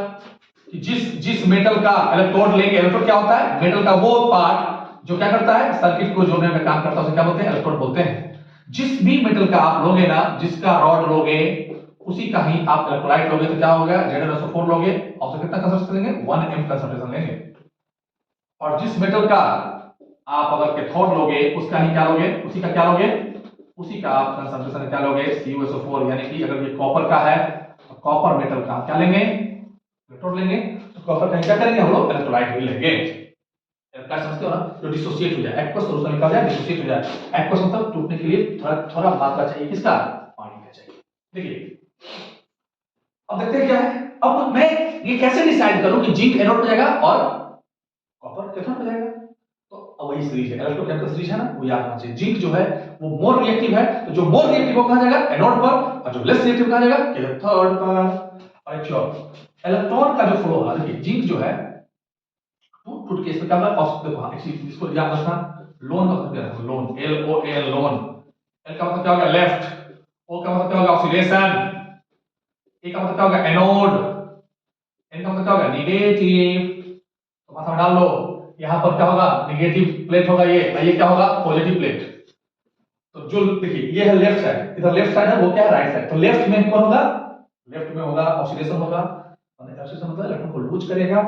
कि जिस मेटल का इलेक्ट्रोड लेंगे, इलेक्ट्रोड क्या होता है, मेटल का वो पार्ट जो क्या करता है, सर्किट को जोड़ने में काम करता है, उसे क्या बोलते हैं, इलेक्ट्रोड बोलते हैं। जिस भी मेटल का आप लोगे ना, जिसका रॉड लोगे उसी का ही आप इलेक्ट्रोलाइट लोगे, तो क्या हो गया, Zn4 लोगे, और उसे कितना कंसंट्रेशन लेंगे, 1 m कंसंट्रेशन लेंगे। और जिस मेटल का आप अगर कैथोड लोगे उसका ही क्या लोगे, उसी का क्या लोगे, उसी का आप कंसंट्रेशन क्या लोगे, CuSO4, यानी कि अगर ये कॉपर का है तो कॉपर मेटल का क्या लेंगे, इलेक्ट्रोड लेंगे, तो कॉपर का क्या करेंगे हम लोग, इलेक्ट्रोलाइट ही लेंगे। क्या समझते हो ना, जो डिसोसिएट हो जाए, एक्वस सॉल्यूशन निकल जाए, डिसोसिएट हो जाए, एक्वस मतलब टूटने के लिए थोड़ा थोड़ा मात्रा चाहिए, किसका, पानी का चाहिए। देखिए अब देखते हैं क्या है, अब मैं ये कैसे डिसाइड करूं कि जिंक एनोड पे जाएगा और कॉपर कैथोड पे जाएगा, तो अब वही सीरीज है, इलेक्ट्रोकेमिकल सीरीज है ना, वो याद रखना चाहिए। जिंक जो है वो मोर रिएक्टिव है, तो जो मोर रिएक्टिव वो कहां जाएगा, एनोड पर, और जो लेस रिएक्टिव कहां जाएगा, कैथोड पर। अच्छा, इलेक्ट्रॉन का जो फ्लो है, देखिए जिंक जो है टूट के इसमें क्या होगा, देखो हाँ, इसको याद रखना, लोन का मतलब क्या है, लोन, LON, लोन, एल का मतलब क्या होगा, लेफ्ट, ओ का मतलब क्या होगा, ऑक्सीडेशन, ए का मतलब क्या होगा, एनोड, एन का मतलब क्या होगा, नेगेटिव, तो माथा में डाल लो, यहां पर क्या होगा, नेगेटिव प्लेट होगा ये, और ये क्या होगा, पॉजिटिव प्लेट। तो जो देखिए ये है लेफ्ट साइड, इधर लेफ्ट साइड है, वो क्या है, राइट साइड, तो लेफ्ट में कौन होगा, लेफ्ट में होगा ऑक्सीडेशन होगा, ऑक्सीडेशन मतलब इलेक्ट्रॉन को लूज करेगा,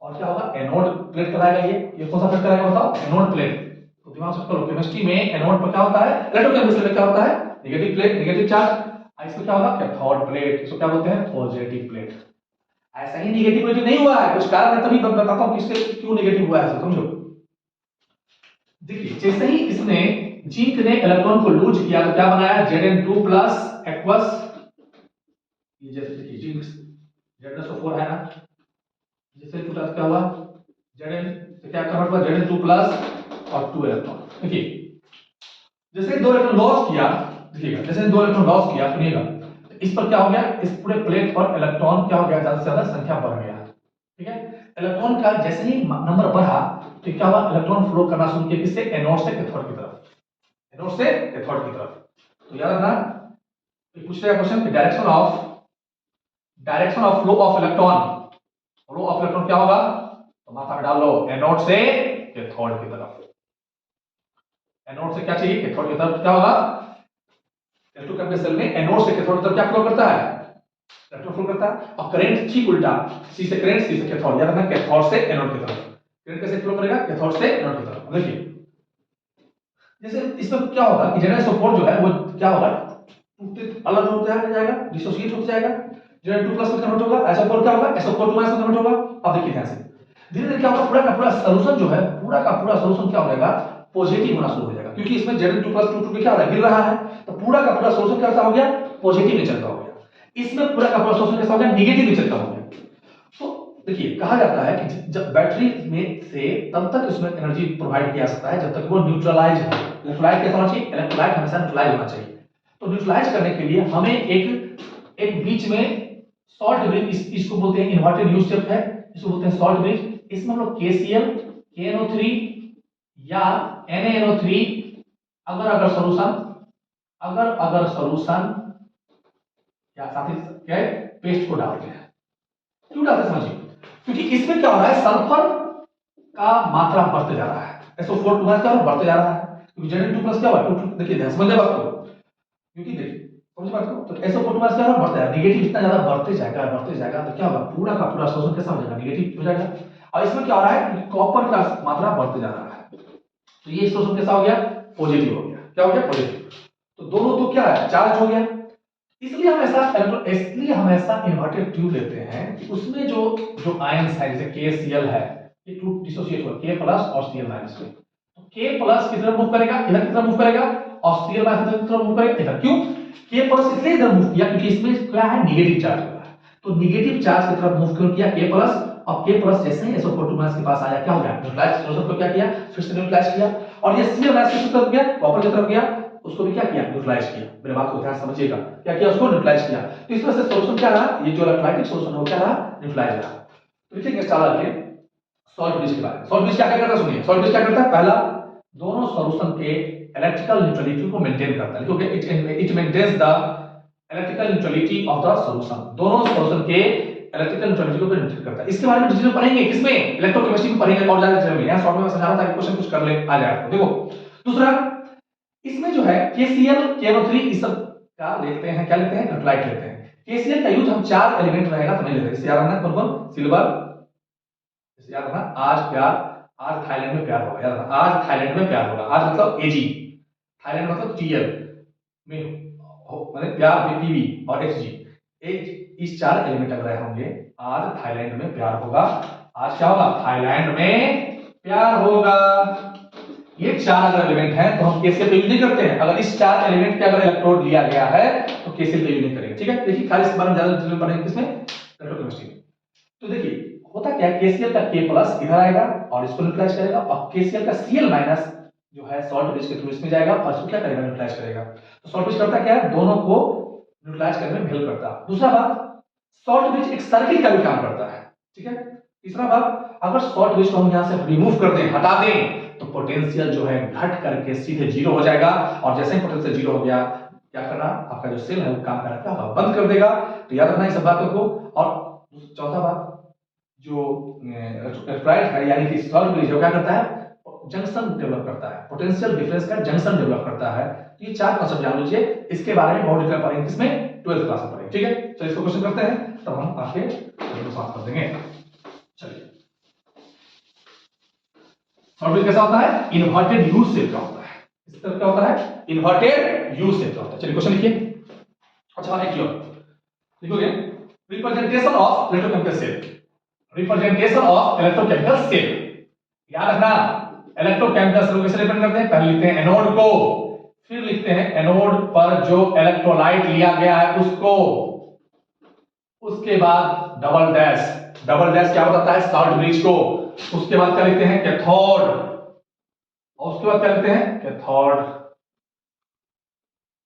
और क्या होगा, एनोड प्लेट कराएगा, ये कौन सा प्लेट कराएगा बताओ, एनोड प्लेट। तो दिमाग से करो, केमिस्ट्री में एनोड पर क्या होता है, इलेक्ट्रोकेमिस्ट्री में क्या होता है, नेगेटिव प्लेट, नेगेटिव चार्ज, इसको क्या होगा, कैथोड प्लेट, इसको क्या बोलते हैं, पॉजिटिव प्लेट। ऐसा ही नेगेटिव पॉजिटिव नहीं हुआ है, कुछ कारण है, तभी बताता हूं किससे क्यों नेगेटिव हुआ है, समझो। देखिए जैसे ही इसने जिंक ने इलेक्ट्रॉन को लूज किया तो क्या बनाया, Zn2 प्लस एक्वस, ये जैसे देखिए जिंक Zn4 है ना, जैसे टूटा क्या हुआ, Zn से क्या कन्वर्ट हुआ, Zn2 प्लस और 2 इलेक्ट्रॉन। देखिए जैसे 2 इलेक्ट्रॉन लॉस किया, देखिएगा जैसे 2 इलेक्ट्रॉन लॉस किया, सुनिएगा, इस पर क्या हो गया, इस पूरे प्लेट पर इलेक्ट्रॉन क्या हो गया, ज्यादा से ज्यादा संख्या बढ़ गया, ठीक है। इलेक्ट्रॉन का जैसे ही नंबर बढ़ा तो क्या हुआ, इलेक्ट्रॉन फ्लो करना शुरू किया, किससे, एनोड से कैथोड की तरफ, एनोड से कैथोड की तरफ। तो याद रखना, पूछ रहे question direction of flow of electron क्या होगा, तो माथा में डाल लो, एनोड से कैथोड की तरफ। एनोड से क्या चाहिए, कैथोड की तरफ क्या होगा, इलेक्ट्रोकेमिकल सेल में एनोड से कैथोड की तरफ क्या फ्लो करता है, इलेक्ट्रॉन फ्लो करता है। और करंट ठीक उल्टा, सी से करंट, सी से कैथोड, याद रखना कैथोड से एनोड की तरफ। करंट कैसे फ्लो करेगा, कैथोड से एनोड की तरफ। देखिए जैसे इसमें क्या होगा कि जनरल सपोर्ट जो है वो क्या होगा, अलग होता जाएगा, डिसोसिएट हो जाएगा, जनरल 2 प्लस में कन्वर्ट होगा, SO4 क्या होगा, SO4 2 माइनस में कन्वर्ट होगा। अब देखिए ध्यान से धीरे धीरे क्या होगा, पूरा का पूरा सॉल्यूशन जो है, पूरा का पूरा सॉल्यूशन क्या हो जाएगा, पॉजिटिव होना शुरू हो जाएगा, क्योंकि इसमें जनरल 2 प्लस 2 क्या हो रहा है, गिर रहा है, तो पूरा का पूरा सॉल्यूशन कैसा हो गया, पॉजिटिव नेचर का हो गया। इसमें पूरा का पूरा सॉल्यूशन कैसा हो गया, नेगेटिव नेचर का हो गया। देखिए कहा जाता है कि जब बैटरी में से तब तक उसमें एनर्जी प्रोवाइड किया सकता है जब तक वो न्यूट्रलाइज है। इलेक्ट्रोलाइट कैसा होना चाहिए, इलेक्ट्रोलाइट हमेशा न्यूट्रलाइज होना चाहिए। तो न्यूट्रलाइज करने के लिए हमें एक बीच में सॉल्ट ब्रिज, इसको बोलते हैं इन्वर्टेड यू शेप है, इसको बोलते हैं सॉल्ट ब्रिज। इसमें हम लोग KCl KNO3 या NaNO3 अगर सॉल्यूशन या साथ ही क्या पेस्ट को डालते हैं। क्यों डालते समझिए, क्योंकि इसमें क्या हो रहा है, सल्फर का मात्रा बढ़ते जा रहा है, SO4 2 क्या बढ़ते जा रहा है, क्योंकि जनरल 2 प्लस क्या हुआ, 2 देखिए समझ बात को, क्योंकि देखिए समझ बात को, तो SO4 2 क्या बढ़ता है, नेगेटिव इतना ज्यादा बढ़ते जाएगा तो क्या होगा, पूरा का पूरा शोषण कैसा हो जाएगा, नेगेटिव हो जाएगा। और इसमें क्या हो रहा है, कॉपर का मात्रा बढ़ते जा रहा है, तो ये शोषण कैसा हो गया, पॉजिटिव हो गया। क्या हो गया, पॉजिटिव। तो दोनों तो क्या है, चार्ज हो गया। इसलिए हम ऐसा इन्वर्टेड ट्यूब लेते हैं कि उसमें जो आयंस है, जैसे KCl है, ये ट्यूब डिसोसिएट हुआ K प्लस और Cl माइनस में, तो K प्लस की तरफ मूव करेगा, इधर की तरफ मूव करेगा, और Cl माइनस की तरफ मूव करेगा इधर। क्यों, K प्लस इसलिए इधर मूव किया क्योंकि इसमें क्या है, नेगेटिव चार्ज हो रहा है, तो नेगेटिव चार्ज की तरफ मूव क्यों किया K प्लस, और K प्लस जैसे ही SO4 2 के पास आया क्या हो गया, न्यूट्रलाइज, सोल्यूशन को क्या किया, फिर से न्यूट्रलाइज किया। और ये Cl माइनस की तरफ गया, कॉपर की तरफ गया, उसको भी क्या किया, न्यूट्रलाइज किया। मेरे बात को ध्यान से समझिएगा, क्या किया, उसको न्यूट्रलाइज किया। तो इस तरह से सॉल्यूशन क्या रहा, ये जो इलेक्ट्रोलाइटिक सॉल्यूशन है वो क्या रहा, न्यूट्रलाइज रहा। तो देखिए चला के सॉल्ट ब्रिज के बारे में। सॉल्ट ब्रिज क्या करता है, सुनिए, सॉल्ट ब्रिज क्या करता है, पहला दोनों सॉल्यूशन के इलेक्ट्रिकल न्यूट्रलिटी को मेंटेन करता है, क्योंकि it maintains the electrical neutrality of the solution, दोनों सॉल्यूशन के इलेक्ट्रिकल न्यूट्रलिटी को मेंटेन करता है। इसके बारे में डिटेल पढ़ेंगे, किसमें, इलेक्ट्रोकेमिस्ट्री में पढ़ेंगे और ज्यादा डिटेल में। यहां शॉर्ट में मैं समझा रहा था कि क्वेश्चन कुछ कर ले आ जाए आपको। देखो दूसरा, इसमें जो है KCl KNO3 इस सब का लेते हैं, क्या लेते हैं, इलेक्ट्रोलाइट लेते हैं। KCl का यूज हम 4 एलिमेंट रहेगा तो नहीं लेते, जैसे याद रखना कौन कौन, सिल्वर, जैसे याद रखना आज थाईलैंड में प्यार होगा, याद रखना आज थाईलैंड में प्यार होगा, आज मतलब AG, थाईलैंड मतलब TL में मतलब प्यार में PV और HG, इस 4 एलिमेंट अगर होंगे, आज थाईलैंड में प्यार होगा, आज क्या होगा, थाईलैंड में प्यार होगा। ये 4 अगर एलिमेंट हैं तो हम KCl का यूज नहीं करते हैं। अगर इस 4 एलिमेंट पे अगर इलेक्ट्रोड लिया गया है तो KCl का यूज नहीं करेंगे, ठीक है। देखिए खाली इस बारे में ज्यादा डिटेल में पढ़ेंगे किसमें, इलेक्ट्रोकेमिस्ट्री में। तो देखिए होता क्या है, KCl का K प्लस इधर आएगा और इसको न्यूट्रलाइज करेगा, और KCl का Cl माइनस जो है सॉल्ट ब्रिज के थ्रू इसमें जाएगा और इसको क्या करेगा, न्यूट्रलाइज करेगा। तो सॉल्ट ब्रिज करता क्या है, दोनों को न्यूट्रलाइज करने में हेल्प करता है। दूसरा बात, सॉल्ट ब्रिज एक सर्किट का भी काम करता है, ठीक है। तीसरा बात, अगर सॉल्ट ब्रिज को हम यहां से रिमूव कर दें, हटा दें, तो पोटेंशियल जो है घट करके सीधे जीरो हो जाएगा, और जैसे ही पोटेंशियल जीरो हो गया, क्या करना, आपका जो सेल है वो काम करना क्या होगा, बंद कर देगा। तो याद रखना इस सब बातों को। और चौथा बात, जो इलेक्ट्रोलाइट है यानी कि सॉल्ट ब्रिज क्या करता है, जंक्शन डेवलप करता है, पोटेंशियल डिफरेंस का जंक्शन डेवलप करता है। तो ये 4 कॉन्सेप्ट जान लीजिए, इसके बारे में बहुत डिटेल पढ़ेंगे किसमें, 12th क्लास में पढ़ेंगे, ठीक है। चलिए इसको क्वेश्चन करते हैं, तब हम आगे बात कर देंगे। चलिए सॉल्ट ब्रिज कैसा होता है, इन्वर्टेड यू शेप का होता है। इस तरह क्या होता है, इन्वर्टेड यू शेप का होता है। चलिए क्वेश्चन लिखिए। अच्छा एक और लिखोगे, representation of electrochemical cell, representation of electrochemical cell. याद रखना इलेक्ट्रोकेमिकल सेल कैसे रिप्रेजेंट करते हैं, पहले लिखते हैं एनोड को, फिर लिखते हैं एनोड पर जो इलेक्ट्रोलाइट लिया गया है उसको, उसके बाद डबल डैश, डबल डैश क्या बताता है, सॉल्ट ब्रिज को, उसके बाद क्या लिखते हैं, कैथोड, और उसके बाद क्या लिखते हैं, कैथोड।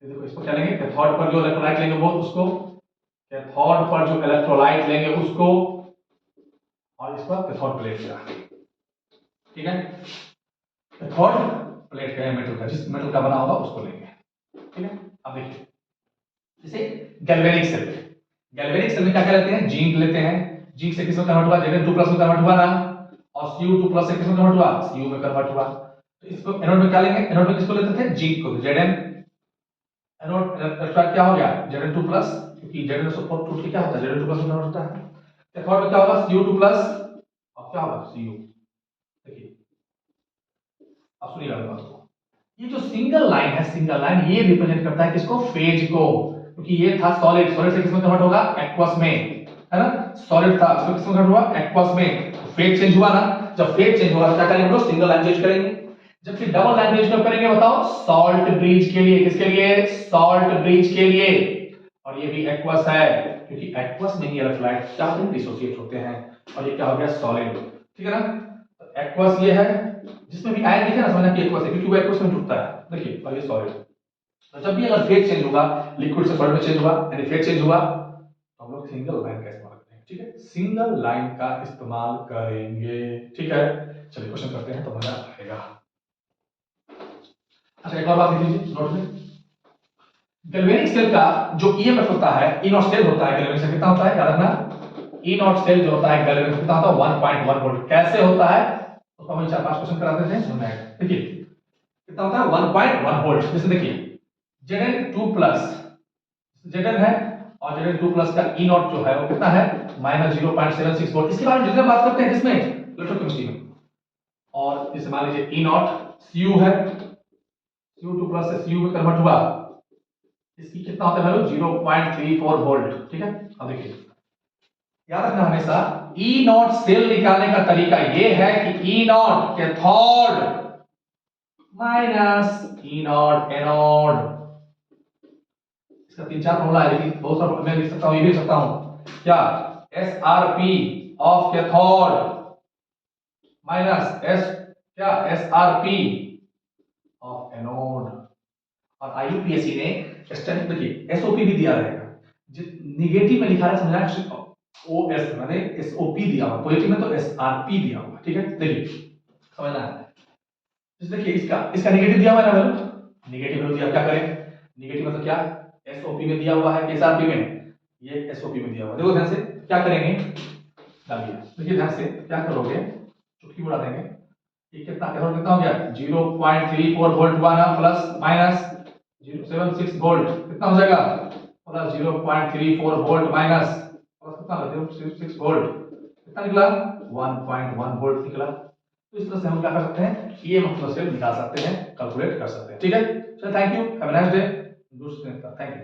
देखो इसको क्या लेंगे, कैथोड पर जो इलेक्ट्रोलाइट लेंगे वो उसको, कैथोड पर जो इलेक्ट्रोलाइट लेंगे उसको, और इस पर कैथोड प्लेट का, ठीक है। कैथोड प्लेट का मेटल का, जिस मेटल का बना होगा उसको लेंगे, ठीक है। अब देखिए जैसे गैल्वेनिक सेल में क्या क्या लेते हैं, जिंक लेते हैं, जिंक से किसमें कन्वर्ट हुआ, Zn2+ में कन्वर्ट हुआ ना, और Cu2+ से किसमें कन्वर्ट हुआ, Cu में कन्वर्ट हुआ। तो इसको एनोड में क्या लेंगे, एनोड में किसको लेते थे, जिंक को, Zn एनोड इलेक्ट्रोड क्या हो गया Zn2+, क्योंकि Zn सपोर्ट टूट के क्या होता है Zn2+ में कन्वर्ट होता है। कैथोड में क्या होगा Cu2+ और क्या होगा Cu। देखिए अब सुनिएगा मेरी बात को, ये जो सिंगल लाइन है, सिंगल लाइन ये रिप्रेजेंट करता है किसको, फेज को, क्योंकि ये था सॉलिड, सॉलिड से किसमें कन्वर्ट होगा, एक्वस में, है ना, सॉलिड था उसमें किसमें कन्वर्ट हुआ, एक्वस में, तो फेज चेंज हुआ ना, जब फेज चेंज होगा तो क्या करेंगे हम लोग, सिंगल लाइन यूज करेंगे। जबकि डबल लाइन यूज कब करेंगे बताओ, सॉल्ट ब्रिज के लिए, किसके लिए, सॉल्ट ब्रिज के लिए, और ये भी एक्वस है, क्योंकि एक्वस में ही इलेक्ट्रोलाइट क्या होते हैं, डिसोसिएट होते हैं, और ये क्या हो गया, सॉलिड, ठीक है ना। तो एक्वस ये है, जिसमें भी आयन दिखे ना समझना कि एक्वस है, क्योंकि वो एक्वस में जुड़ता है, देखिए, और ये सॉलिड। तो जब भी अगर फेज चेंज होगा, लिक्विड से सॉलिड में चेंज हुआ, यानी फेज चेंज हुआ, तो हम लोग सिंगल लाइन का इस्तेमाल करेंगे, ठीक है, सिंगल लाइन का इस्तेमाल करेंगे, ठीक है। चलिए क्वेश्चन करते हैं तो मजा आएगा। अच्छा एक और बात लिख लीजिए नोट में, गैल्वेनिक सेल का जो ईएमएफ होता है, ई नॉट सेल होता है, गैल्वेनिक सेल कितना होता है, याद रखना, ई नॉट सेल जो होता है गैल्वेनिक कितना होता है, 1.1 वोल्ट। कैसे होता है तो हम 4-5 क्वेश्चन कराते थे, सुनना है, देखिए कितना होता है 1.1 वोल्ट। जैसे देखिए Zn2+, Zn है, और Zn2+ का ई नॉट जो है वो कितना है, -0.76 वोल्ट। इसके बारे में डिटेल बात करते हैं किसमें, इलेक्ट्रोकेमिस्ट्री में। और जैसे मान लीजिए ई नॉट Cu है, Cu2+ से Cu में कन्वर्ट हुआ, इसकी कितना होता है वैल्यू, 0.34 वोल्ट, ठीक है। अब देखिए याद रखना हमेशा, ई नॉट सेल निकालने का तरीका ये है कि E naught cathode minus E naught anode. इसका 3-4 फॉर्मूला है, लेकिन बहुत सारा मैं लिख सकता हूं, ये भी लिख सकता हूं क्या, SRP of cathode minus S क्या, SRP ऑफ एनोड। और आईयूपीएससी ने स्टैंड देखिए एसओपी भी दिया रहेगा, निगेटिव में लिखा है समझना, ओएस माने एसओपी दिया हुआ, पॉजिटिव में तो एसआरपी दिया हुआ, ठीक है। देखिए समझना है, जैसे देखिए इसका इसका निगेटिव दिया हुआ है ना वैल्यू, निगेटिव वैल्यू दिया, क्या करें, निगेटिव मतलब क्या, एसओपी में दिया हुआ है, एसआरपी में, ये एसओपी में दिया हुआ है, देखो ध्यान से क्या करेंगे, डालिए, देखिए ध्यान से क्या करोगे, चुटकी उड़ा देंगे, ये कितना कैथोड कितना हो गया 0.34 वोल्ट हुआ ना, प्लस माइनस 0.76 वोल्ट कितना हो जाएगा, प्लस 0.34 वोल्ट माइनस प्लस कितना 0.76 वोल्ट कितना निकला 1.1 वोल्ट निकला। तो इस तरह से हम क्या कर सकते हैं, ये मतलब से निकाल सकते हैं, कैलकुलेट कर सकते हैं, ठीक है। चलो thank you, have a nice day, thank you.